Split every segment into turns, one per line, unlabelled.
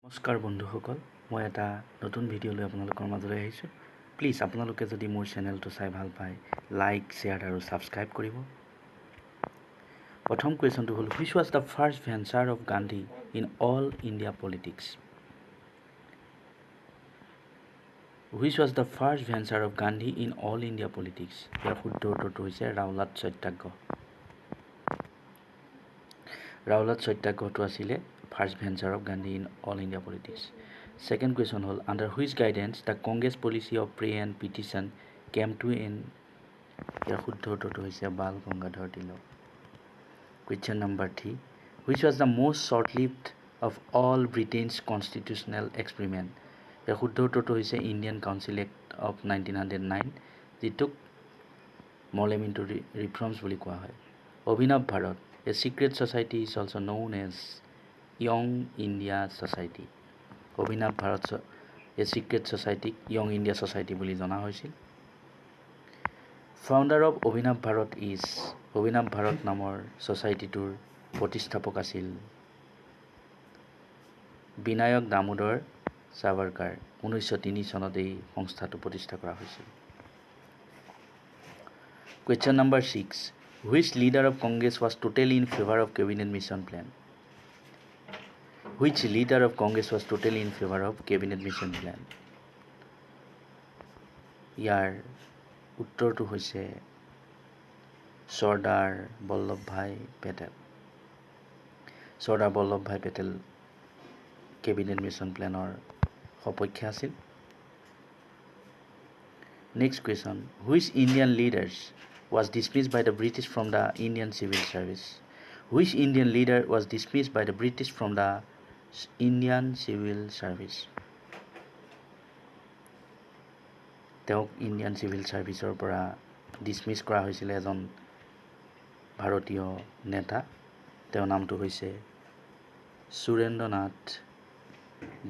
নমস্কাৰ বন্ধুসকল, মই এটা নতুন ভিডিঅ' লৈ আপোনালোকৰ মাজলৈ আহিছোঁ। প্লিজ আপোনালোকে যদি মোৰ চেনেলটো চাই ভাল পায়, লাইক, শ্বেয়াৰ আৰু ছাবস্ক্ৰাইব কৰিব। প্ৰথম কুৱেশ্যনটো হ'ল, which was the first venture of Gandhi in all India politics? Which was the first venture of Gandhi in all India politics? ইয়াৰ শুদ্ধ উত্তৰটো হৈছে ৰাওলাট সত্যাগ্ৰহ। ৰাওলাট সত্যাগ্ৰহটো আছিলে first venture of Gandhi in all India politics. Second question হ'ল, under which guidance the Congress policy of pray and petition came to end? ইয়াৰ শুদ্ধ উত্তৰটো হৈছে Bal Gangadhar Tilak. Question number 3, which was the most short lived of all Britain's constitutional experiment? ইয়াৰ শুদ্ধ উত্তৰটো হৈছে Indian council act of 1909, যিটোক মলেমিণ্টো ৰিফৰ্মছ বুলি কোৱা হয়। Abhinav Bharat, a secret society is also' known as Young India Society. Abhinav Bharat a secret ছ'চাইটিক য়ং ইণ্ডিয়া ছ'চাইটি বুলি জনা হৈছিল। ফাউণ্ডাৰ অফ অভিনৱ ভাৰত ইজ, অভিনৱ ভাৰত নামৰ ছ'চাইটিটোৰ প্ৰতিষ্ঠাপক আছিল বিনায়ক দামোদৰ সাভাৰকাৰ। 1903 চনত এই সংস্থাটো প্ৰতিষ্ঠা কৰা হৈছিল। Question number 6, which leader of Congress was totally in favour of cabinet mission plan? Which leader of Congress was totally in favour of cabinet mission plan? ইয়াৰ উত্তৰটো হৈছে চৰ্দাৰ বল্লভভাই পেটেল। চৰ্দাৰ বল্লভভাই পেটেল কেবিনেট মিছন প্লেনৰ সপক্ষে আছিল। Next question, which Indian leaders was dismissed by the British from the Indian civil service? Which Indian leader was dismissed by the British from the Indian civil service? তেওঁক Indian civil ছাৰ্ভিচৰ পৰা dismiss কৰা হৈছিলে এজন ভাৰতীয় নেতা। তেওঁৰ নামটো হৈছে সুৰেন্দ্ৰনাথ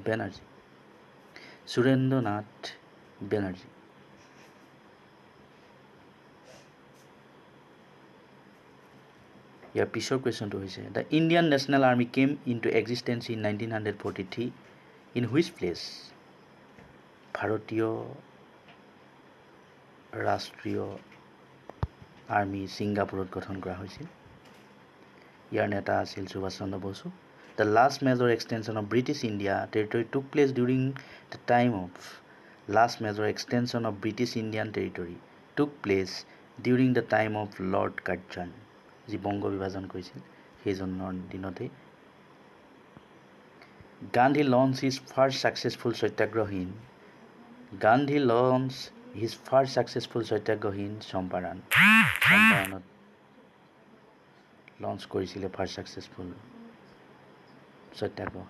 বেনাৰ্জী। সুৰেন্দ্ৰনাথ বেনাৰ্জী। ইয়াৰ পিছৰ কুৱেশ্যনটো হৈছে, the Indian national army came into existence in 1943 in which place? ভাৰতীয় ৰাষ্ট্ৰীয় আৰ্মি ছিংগাপুৰত গঠন কৰা হৈছিল। ইয়াৰ নেতা আছিল Subhash Chandra Basu. The last major extension of British India territory took place during the time of, last major extension of British Indian territory took place during the time of Lord Curzon, যি বংগ বিভাজন কৰিছিল সেইজনৰ দিনতেই। Gandhi launch his first successful satyagraha in, Gandhi launch his first successful satyagraha in Champaran. চম্পাৰণত launch কৰিছিলে first successful সত্যাগ্ৰহ।